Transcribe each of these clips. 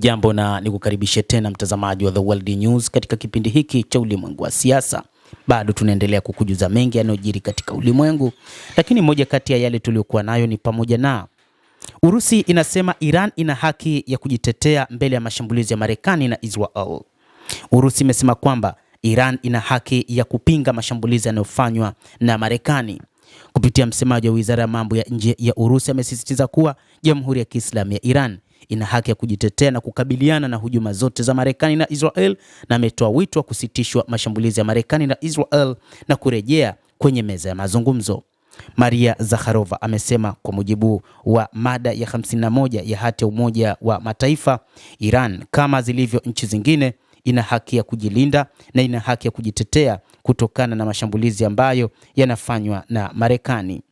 Hujambo na nikukaribishe tena mtazamaji wa The World News katika kipindi hiki cha ulimwengu wa siasa. Bado tunaendelea kukujuza mengi yanayojiri katika ulimwengu, lakini moja kati ya yale tuliokuwa nayo ni pamoja na Urusi inasema Iran ina haki ya kujitetea mbele ya mashambulizi ya Marekani na Israel. Urusi imesema kwamba Iran ina haki ya kupinga mashambulizi yanayofanywa na Marekani. Kupitia msemaji wa Wizara ya Mambo ya Nje ya Urusi amesisitiza kuwa Jamhuri ya Kiislamu ya Iran ina haki ya kujitetea na kukabiliana na hujuma zote za Marekani na Israel, na ametoa wito wa kusitishwa mashambulizi ya Marekani na Israel na kurejea kwenye meza ya mazungumzo. Maria Zakharova amesema kwa mujibu wa mada ya 51 ya hati ya Umoja wa Mataifa, Iran kama zilivyo nchi zingine ina haki ya kujilinda na ina haki ya kujitetea kutokana na mashambulizi ambayo yanafanywa na Marekani.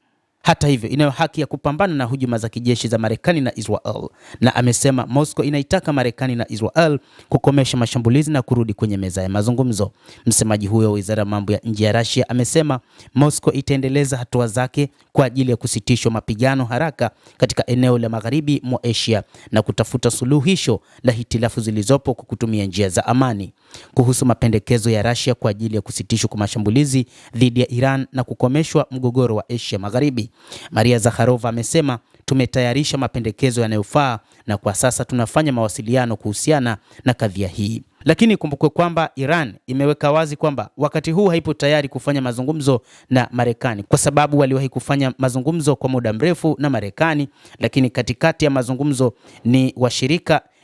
Hata hivyo, inayo haki ya kupambana na hujuma za kijeshi za Marekani na Israel, na amesema Moscow inaitaka Marekani na Israel kukomesha mashambulizi na kurudi kwenye meza ya mazungumzo. Msemaji huyo wa Wizara ya Mambo ya Nje ya Russia amesema Moscow itaendeleza hatua zake kwa ajili ya kusitishwa mapigano haraka katika eneo la magharibi mwa Asia na kutafuta suluhisho la hitilafu zilizopo kwa kutumia njia za amani. Kuhusu mapendekezo ya Russia kwa ajili ya kusitishwa kwa mashambulizi dhidi ya Iran na kukomeshwa mgogoro wa Asia Magharibi, Maria Zakharova amesema tumetayarisha mapendekezo yanayofaa na kwa sasa tunafanya mawasiliano kuhusiana na kadhia hii. Lakini kumbukwe kwamba Iran imeweka wazi kwamba wakati huu haipo tayari kufanya mazungumzo na Marekani kwa sababu waliwahi kufanya mazungumzo kwa muda mrefu na Marekani, lakini katikati ya mazungumzo ni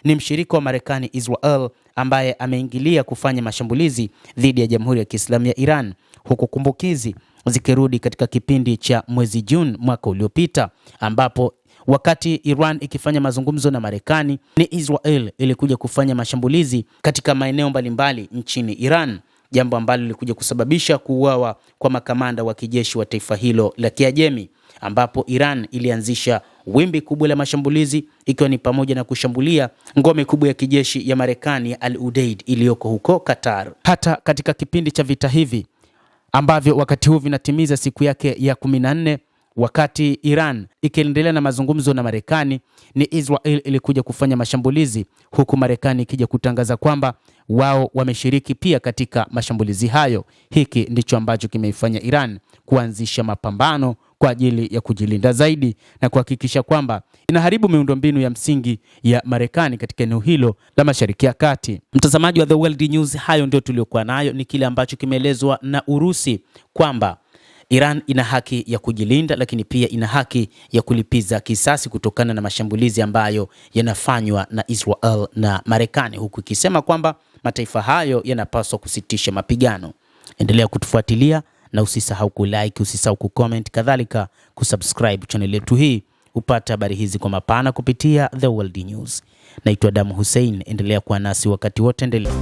mshirika wa Marekani Israel ambaye ameingilia kufanya mashambulizi dhidi ya Jamhuri ya Kiislamu ya Iran, huku kumbukizi zikirudi katika kipindi cha mwezi Juni mwaka uliopita, ambapo wakati Iran ikifanya mazungumzo na Marekani, ni Israel ilikuja kufanya mashambulizi katika maeneo mbalimbali nchini Iran, jambo ambalo lilikuja kusababisha kuuawa kwa makamanda wa kijeshi wa taifa hilo la Kiajemi, ambapo Iran ilianzisha wimbi kubwa la mashambulizi ikiwa ni pamoja na kushambulia ngome kubwa ya kijeshi ya Marekani ya Al Udeid iliyoko huko Qatar. Hata katika kipindi cha vita hivi ambavyo wakati huu vinatimiza siku yake ya 14, wakati Iran ikiendelea na mazungumzo na Marekani, ni Israel ilikuja kufanya mashambulizi, huku Marekani ikija kutangaza kwamba wao wameshiriki pia katika mashambulizi hayo. Hiki ndicho ambacho kimeifanya Iran kuanzisha mapambano kwa ajili ya kujilinda zaidi na kuhakikisha kwamba inaharibu miundombinu ya msingi ya Marekani katika eneo hilo la Mashariki ya Kati. Mtazamaji wa The World News, hayo ndio tuliokuwa nayo, ni kile ambacho kimeelezwa na Urusi kwamba Iran ina haki ya kujilinda, lakini pia ina haki ya kulipiza kisasi kutokana na mashambulizi ambayo yanafanywa na Israel na Marekani, huku ikisema kwamba mataifa hayo yanapaswa kusitisha mapigano. Endelea kutufuatilia na usisahau kulike, usisahau kucomment, kadhalika kusubscribe channel yetu hii upate habari hizi kwa mapana kupitia The World News. Naitwa Damu Hussein, endelea kuwa nasi wakati wote, endelea